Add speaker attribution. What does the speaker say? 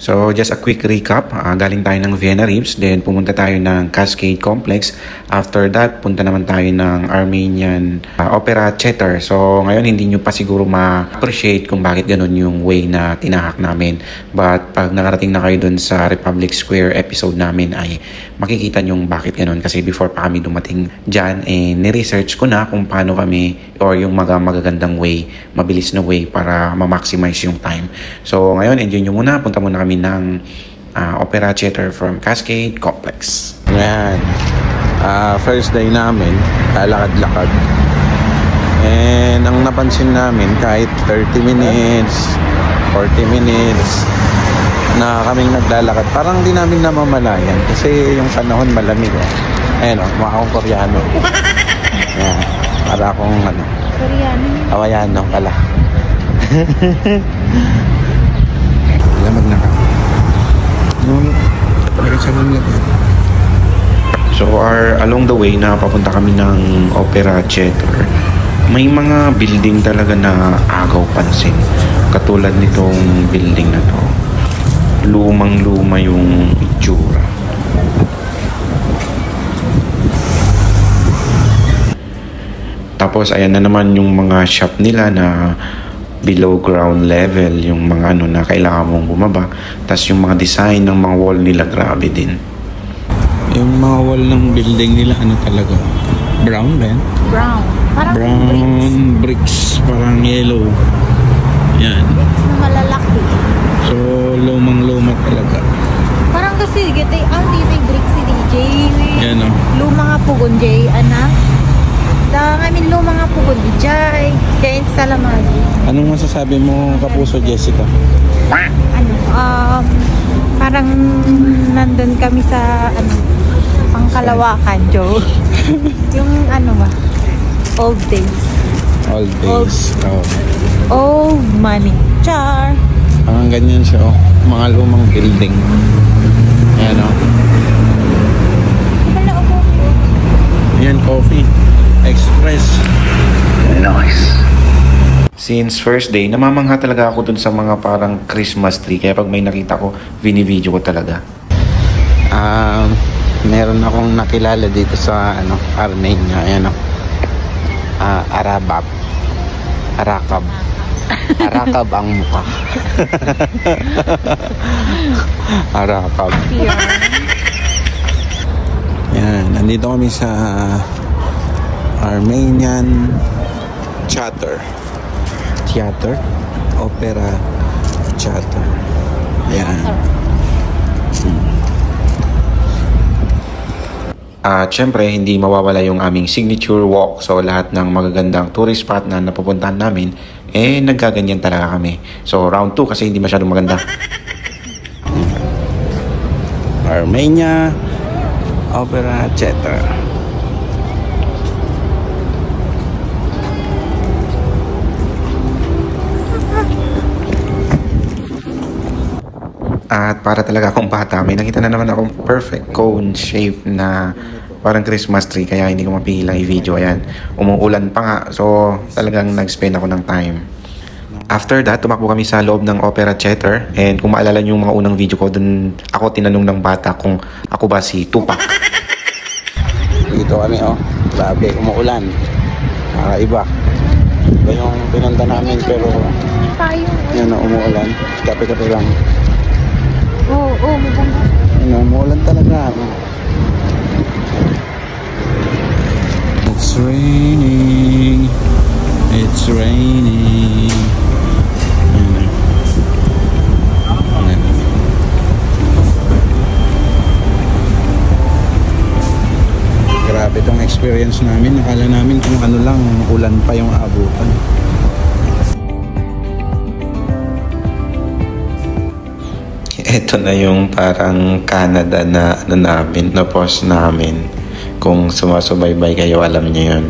Speaker 1: So just a quick recap, galing tayo ng Vienna Ribs, then pumunta tayo ng Cascade Complex. After that, punta naman tayo ng Armenian Opera Theater. So ngayon hindi nyo pa siguro ma-appreciate kung bakit ganun yung way na tinahak namin. But pag nakarating na kayo dun sa Republic Square episode namin ay makikita nyo bakit ganun. Kasi before pa kami dumating dyan, ni-research ko na kung paano kami or yung magagandang way, mabilis na way para ma-maximize yung time. So ngayon, enjoy nyo muna. Punta muna kami ng Opera Theater from Cascade Complex.
Speaker 2: Ayan. First day namin, lalakad-lakad. And ang napansin namin, kahit 30 minutes, 40 minutes na kaming naglalakad, parang di namin namamalayan kasi yung panahon malamig. Ayan o, mga akong Koreano. Ayan. Para akong
Speaker 3: Koreano?
Speaker 2: Hawaiano pala. Lamag na ka.
Speaker 1: So along the way na papunta kami ng Opera Theater, may mga building talaga na agaw pansin. Katulad nitong building na to. Lumang-luma yung itsura. Tapos ayan na naman yung mga shop nila na below ground level, yung mga na kailangan mong bumaba. Tapos yung mga design ng mga wall nila, grabe din.
Speaker 2: Yung mga wall ng building nila, talaga? Brown ba yan?
Speaker 3: Brown. Parang
Speaker 2: brown bricks. Parang yellow. Yan.
Speaker 3: Malalaki.
Speaker 2: So, lumang-luma talaga.
Speaker 3: Parang kasi, dito bricks si DJ.
Speaker 2: Yan o.
Speaker 3: Luma nga pugon, Jay. Ngamin luma nga pugon, DJ. Kaya salamagi.
Speaker 2: Anong masasabi mo, Kapuso Jessica?
Speaker 3: Parang nandun kami sa pangkalawakan, Joe. Yung ba? Old days.
Speaker 2: Old days.
Speaker 3: Old money. Char.
Speaker 2: Parang ganyan siya, mga lumang building. Ayan o.
Speaker 3: Wala o coffee.
Speaker 2: Ayan, coffee. Express.
Speaker 1: Nice. Since first day, namamangha talaga ako dun sa mga parang Christmas tree. Kaya pag may nakita ko, vini-video ko talaga.
Speaker 2: Meron akong nakilala dito sa Armenia. Ayan o. Arakab. Arakab ang mukha. Arakab. Yan, nandito kami sa Armenian Theater. Opera Theater. Yan.
Speaker 1: At syempre, hindi mawawala yung aming signature walk. So lahat ng magagandang tourist spot na napupuntahan namin, naggaganyan talaga kami. So round 2 kasi hindi masyadong maganda.
Speaker 2: Armenia Opera Theater.
Speaker 1: At para talaga akong bata, may nakita na naman akong perfect cone shape na parang Christmas tree. Kaya hindi ko mapigilang i-video. Ayan, umuulan pa nga. So talagang nag-spend ako ng time. After that, tumakbo kami sa loob ng Opera Theater. And kung maalala niyo yung mga unang video ko, dun ako tinanong ng bata kung ako ba si Tupac.
Speaker 2: Dito kami grabe, umuulan. Iba. Iba yung pinunta namin pero yan umuulan. Kape-kape lang. Umuulan talaga. It's raining. It's raining. Grabe itong experience namin. Nakala namin kung lang, ulan pa yung aabutan.
Speaker 1: Ito na yung parang Canada na namin, na post namin. Kung sumasubaybay kayo, alam niyo yun.